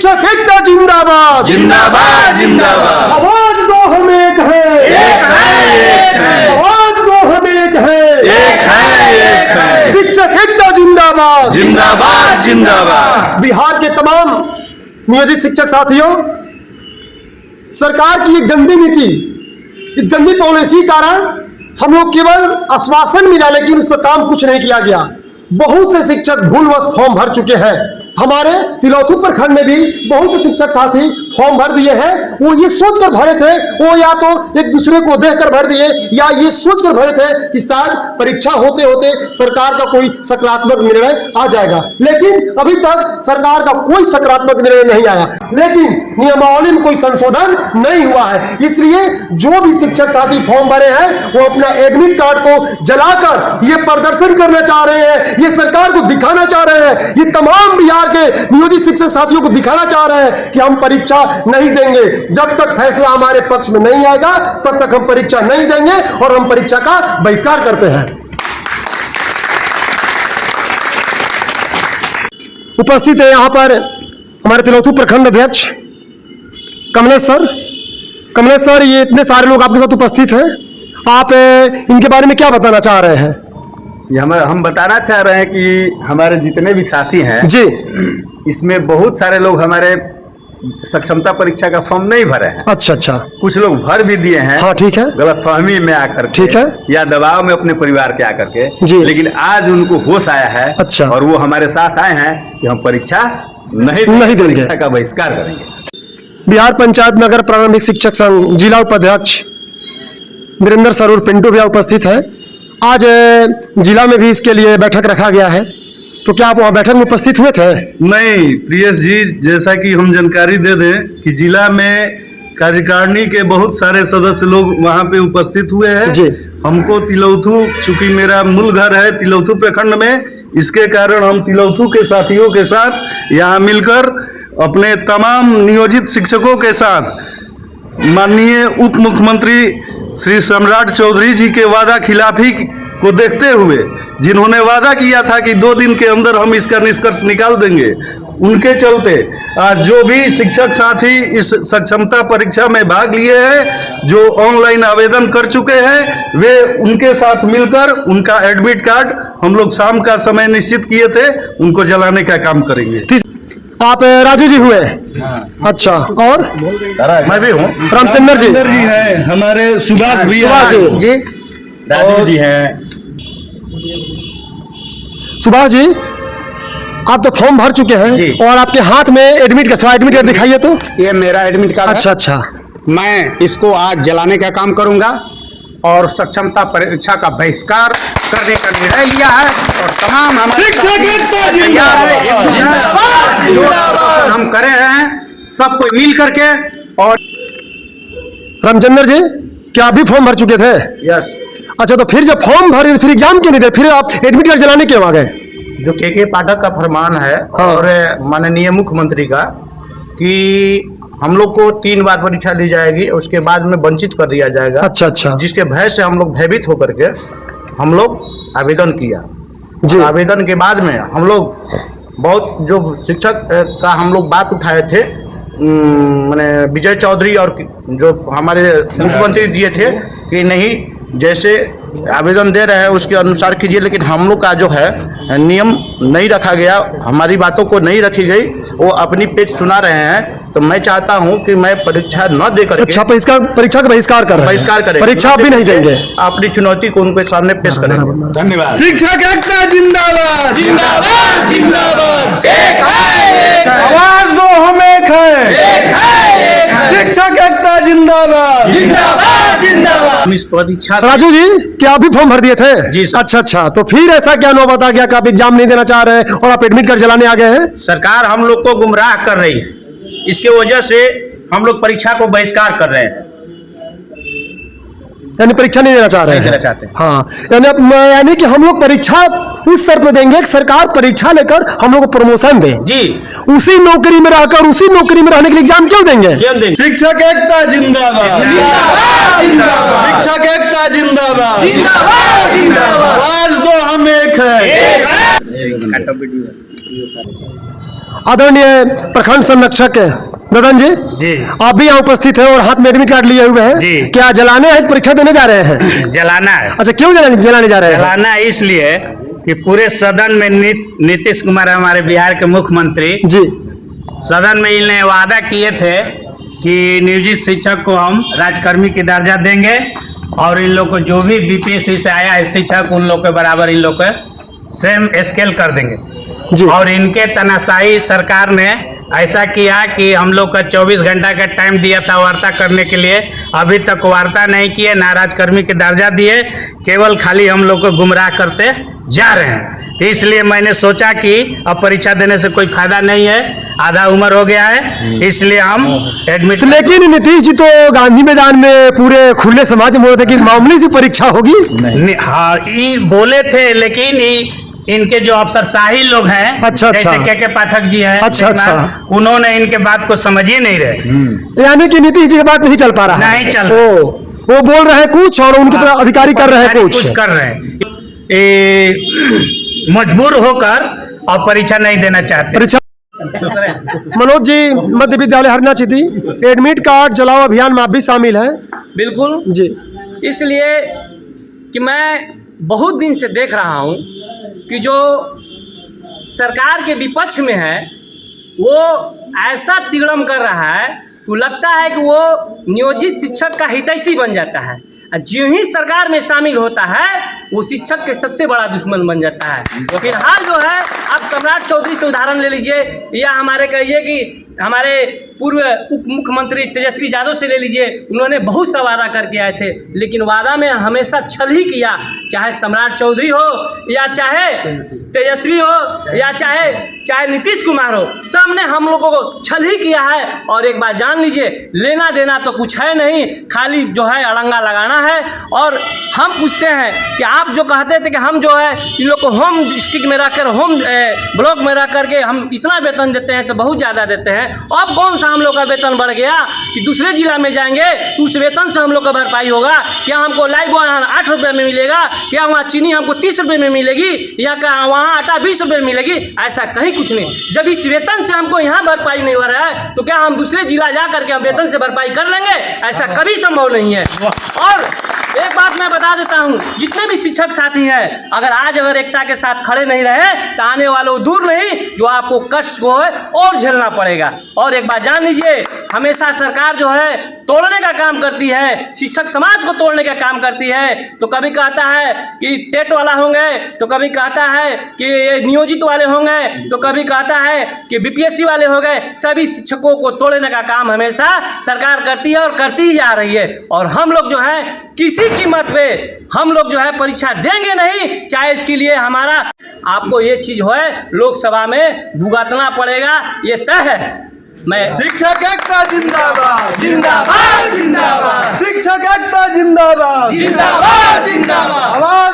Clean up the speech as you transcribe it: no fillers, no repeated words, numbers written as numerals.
शिक्षक एकता जिंदाबाद जिंदाबाद जिंदाबाद। आवाज दो हम एक है, एक है। आवाज दो हम एक है, एक है। शिक्षक एकता जिंदाबाद जिंदाबाद जिंदाबाद। बिहार के तमाम नियोजित शिक्षक साथियों, सरकार की ये गंदी नीति, इस गंदी पॉलिसी कारण हम लोग केवल आश्वासन मिला लेकिन उस पर काम कुछ नहीं किया गया। बहुत से शिक्षक भूलवश फॉर्म भर चुके हैं। हमारे तिलौथू प्रखंड में भी बहुत से शिक्षक साथी फॉर्म भर दिए हैं। वो ये सोचकर भरे थे, वो या तो एक दूसरे को देखकर भर दिए या ये सोचकर भरे थे कि शायद परीक्षा होते होते सरकार का कोई सकारात्मक निर्णय आ जाएगा, लेकिन अभी तक सरकार का कोई सकारात्मक निर्णय नहीं आया। लेकिन नियमावली में कोई संशोधन नहीं हुआ है, इसलिए जो भी शिक्षक साथी फॉर्म भरे हैं वो अपना एडमिट कार्ड को जलाकर ये प्रदर्शन करना चाह रहे हैं, ये सरकार को दिखाना चाह रहे हैं, ये तमाम बिहार के नियोजित शिक्षक साथियों को दिखाना चाह रहे हैं कि हम परीक्षा नहीं देंगे। जब तक फैसला हमारे पक्ष में नहीं आएगा तब तक हम परीक्षा नहीं देंगे और हम परीक्षा का बहिष्कार करते हैं। उपस्थित है यहां पर हमारे तिलौथू प्रखंड अध्यक्ष कमलेश सर। कमलेश सर, ये इतने सारे लोग आपके साथ उपस्थित हैं, आप इनके बारे में क्या बताना चाह रहे हैं? हम बताना चाह रहे हैं कि हमारे जितने भी साथी हैं जी, इसमें बहुत सारे लोग हमारे सक्षमता परीक्षा का फॉर्म नहीं भरे हैं। अच्छा अच्छा, कुछ लोग भर भी दिए हैं। हाँ ठीक है, गलतफहमी में आकर के, ठीक है, या दबाव में अपने परिवार के आकर के जी, लेकिन आज उनको होश आया है। अच्छा, और वो हमारे साथ आए हैं कि हम परीक्षा नहीं देंगे, परीक्षा का बहिष्कार करेंगे। बिहार पंचायत नगर प्रारंभिक शिक्षक संघ जिला उपाध्यक्ष वीरेंद्र सर और पिंटू भैया उपस्थित है। आज जिला में भी इसके लिए बैठक रखा गया है, तो क्या आप वहाँ बैठक में उपस्थित हुए थे? नहीं प्रियेश जी, जैसा कि हम जानकारी दे दें कि जिला में कार्यकारिणी के बहुत सारे सदस्य लोग वहाँ पे उपस्थित हुए हैं। हमको तिलौथू, चूंकि मेरा मूल घर है तिलौथू प्रखंड में, इसके कारण हम तिलौथू के साथियों के साथ यहाँ मिलकर अपने तमाम नियोजित शिक्षकों के साथ माननीय उप मुख्यमंत्री श्री सम्राट चौधरी जी के वादा खिलाफी को देखते हुए, जिन्होंने वादा किया था कि 2 दिन के अंदर हम इसका निष्कर्ष निकाल देंगे, उनके चलते आज जो भी शिक्षक साथी इस सक्षमता परीक्षा में भाग लिए हैं, जो ऑनलाइन आवेदन कर चुके हैं, वे उनके साथ मिलकर उनका एडमिट कार्ड हम लोग शाम का समय निश्चित किए थे, उनको जलाने का काम करेंगे। आप राजू जी हुए? अच्छा, और मैं भी हूँ, रामचंद्र जी हैं, हमारे सुभाष भैया जी, राजू जी हैं। सुभाष जी, आप तो फॉर्म भर चुके हैं और आपके हाथ में एडमिट कार्ड दिखाइए तो। ये मेरा एडमिट कार्ड अच्छा अच्छा, मैं इसको आज जलाने का काम करूंगा और सक्षमता परीक्षा का बहिष्कार करने का निर्णय लिया है। और तमाम हमारे हम करे हैं सब कोई मिल करके। और रामचंद्र जी, क्या आप भी फॉर्म भर चुके थे? यस। अच्छा, तो फिर जब फॉर्म भरे फिर एग्जाम क्यों नहीं दे, फिर आप एडमिट कार्ड जलाने क्यों आ गए? जो के पाठक का फरमान है और माननीय मुख्यमंत्री का कि हम लोग को 3 बार परीक्षा ली जाएगी, उसके बाद में वंचित कर दिया जाएगा। अच्छा अच्छा, जिसके भय से हम लोग भयभीत होकर के हम लोग आवेदन किया जी। आवेदन के बाद में हम लोग बहुत जो शिक्षक का हम लोग बात उठाए थे, मैंने विजय चौधरी और जो हमारे मुख्यमंत्री दिए थे कि नहीं, जैसे आवेदन दे रहे हैं उसके अनुसार कीजिए, लेकिन हम लोग का जो है नियम नहीं रखा गया, हमारी बातों को नहीं रखी गई, वो अपनी पेज सुना रहे हैं। तो मैं चाहता हूं कि मैं परीक्षा न दे करके अच्छा, परीक्षा का बहिष्कार कर रहे हैं? बहिष्कार करें, परीक्षा भी नहीं देंगे, अपनी चुनौती को उनके सामने पेश करेंगे। धन्यवाद। शिक्षक एकता जिंदाबाद जिंदाबाद जिंदाबाद। एक है, आवाज दो हम एक है, शिक्षक एकता जिंदाबाद जिंदाबाद जिंदाबाद। इस परीक्षा राजू जी, क्या आप भी फॉर्म भर दिए थे? जी सर। अच्छा अच्छा, तो फिर ऐसा क्या नौबत आ गया कि आप एग्जाम नहीं देना चाह रहे हैं और आप एडमिट कार्ड जलाने आ गए हैं? सरकार हम लोग को गुमराह कर रही है, इसके वजह से हम लोग परीक्षा को बहिष्कार कर रहे हैं, यानी परीक्षा नहीं देना चाह रहे हैं? चाहते हैं। हाँ, यानी कि हम लोग परीक्षा उस शर्त पे देंगे कि सरकार परीक्षा लेकर हम लोग को प्रमोशन दे जी। उसी नौकरी में रहकर उसी नौकरी में रहने के लिए एग्जाम क्यों देंगे? शिक्षक एकता जिंदाबाद जिंदाबाद, शिक्षक एकता जिंदाबाद जिंदाबाद जिंदाबाद। आवाज दो हम एक है। आदरणीय प्रखंड संरक्षक ददन जी, आप भी यहाँ उपस्थित हैं और हाथ में एडमिट कार्ड लिए हुए हैं। क्या जलाने हैं, परीक्षा देने जा रहे हैं? जलाना है। अच्छा, क्यों जलाने जा रहे हैं? जलाना इसलिए कि पूरे सदन में नीतीश कुमार हमारे बिहार के मुख्यमंत्री जी, सदन में इन्हें वादा किए थे कि नियोजित शिक्षक को हम राजकर्मी की दर्जा देंगे और इन लोग को जो भी बीपीएससी से आया है शिक्षक, उन लोग के बराबर इन लोग को सेम स्केल कर देंगे जी। और इनके तनाशाही सरकार ने ऐसा किया कि हम लोग का 24 घंटा का टाइम दिया था वार्ता करने के लिए, अभी तक वार्ता नहीं किए, ना राजकर्मी की दर्जा दिए, केवल खाली हम लोग को गुमराह करते जा रहे हैं। तो इसलिए मैंने सोचा कि अब परीक्षा देने से कोई फायदा नहीं है, आधा उम्र हो गया है, इसलिए हम एडमिट। लेकिन नीतीश जी तो गांधी मैदान में पूरे खुले समाज में बोले थे कि मामूली सी परीक्षा होगी। हाँ, ये बोले थे, लेकिन इनके जो अफसरशाही लोग हैं, अच्छा, जैसे के पाठक जी हैं, अच्छा, उन्होंने इनके बात को समझ ही नहीं रहे। यानी कि नीतीश जी की बात नहीं चल पा रहा है। नहीं चल, वो बोल रहे हैं कुछ और उनके अधिकारी कर रहे हैं कुछ कर रहे हैं। मजबूर होकर और परीक्षा नहीं देना चाहते। परीक्षा। मनोज जी, मध्य विद्यालय हरना चिति, एडमिट कार्ड जलाओ अभियान में आप भी शामिल हैं? बिल्कुल जी। इसलिए कि मैं बहुत दिन से देख रहा हूँ कि जो सरकार के विपक्ष में है वो ऐसा तिगड़म कर रहा है कि लगता है कि वो नियोजित शिक्षक का हितैषी बन जाता है, और जो ही सरकार में शामिल होता है वो शिक्षक के सबसे बड़ा दुश्मन बन जाता है। फिलहाल जो है, आप सम्राट चौधरी से उदाहरण ले लीजिए, या हमारे कहिए कि हमारे पूर्व उप मुख्यमंत्री तेजस्वी यादव से ले लीजिए, उन्होंने बहुत सा वादा करके आए थे, लेकिन वादा में हमेशा छल ही किया। चाहे सम्राट चौधरी हो, या चाहे तेजस्वी हो, या चाहे नीतीश कुमार हो, सब ने हम लोगों को छल ही किया है। और एक बात जान लीजिए, लेना देना तो कुछ है नहीं, खाली जो है अड़ंगा लगाना है। और हम पूछते हैं कि आप जो कहते थे कि हम जो है इन लोग को होम डिस्ट्रिक्ट में रखकर, होम ब्लॉक में रख करके हम इतना वेतन देते हैं, तो बहुत ज़्यादा देते हैं। अब कौन सा हम लोग का वेतन बढ़ गया कि दूसरे जिला में जाएंगे तो उस वेतन से हम लोग का भरपाई होगा? क्या हमको लाइव 8 रुपये में मिलेगा? क्या वहाँ चीनी हमको 30 रुपये में मिलेगी? या क्या वहाँ आटा 20 रुपये में मिलेगी? ऐसा कहीं कुछ नहीं। जब इस वेतन से हमको यहाँ भरपाई नहीं हो रहा है, तो क्या हम दूसरे जिला जा करके हम वेतन से भरपाई कर लेंगे? ऐसा कभी संभव नहीं है। और एक बात मैं बता देता हूँ, जितने भी शिक्षक साथी हैं, अगर एकता के साथ खड़े नहीं रहे तो आने वालों दूर नहीं, जो आपको कष्ट को है और झेलना पड़ेगा। और एक बात जान लीजिए, हमेशा सरकार जो है तोड़ने का काम करती है, शिक्षक समाज को तोड़ने का काम करती है। तो कभी कहता है कि टेट वाला होंगे, तो कभी कहता है कि नियोजित वाले होंगे, तो कभी कहता है कि बीपीएससी वाले हो गए। सभी शिक्षकों को तोड़ने का काम हमेशा सरकार करती है और करती ही जा रही है। और हम लोग जो है किसी कीमत पे हम लोग जो है परीक्षा देंगे नहीं, चाहे इसके लिए हमारा आपको ये चीज है लोकसभा में भुगतना पड़ेगा, ये तय है। मैं शिक्षक एकता जिंदाबाद, जिंदाबाद जिंदाबाद, शिक्षक एकता जिंदाबाद, जिंदाबाद जिंदाबाद। आवाज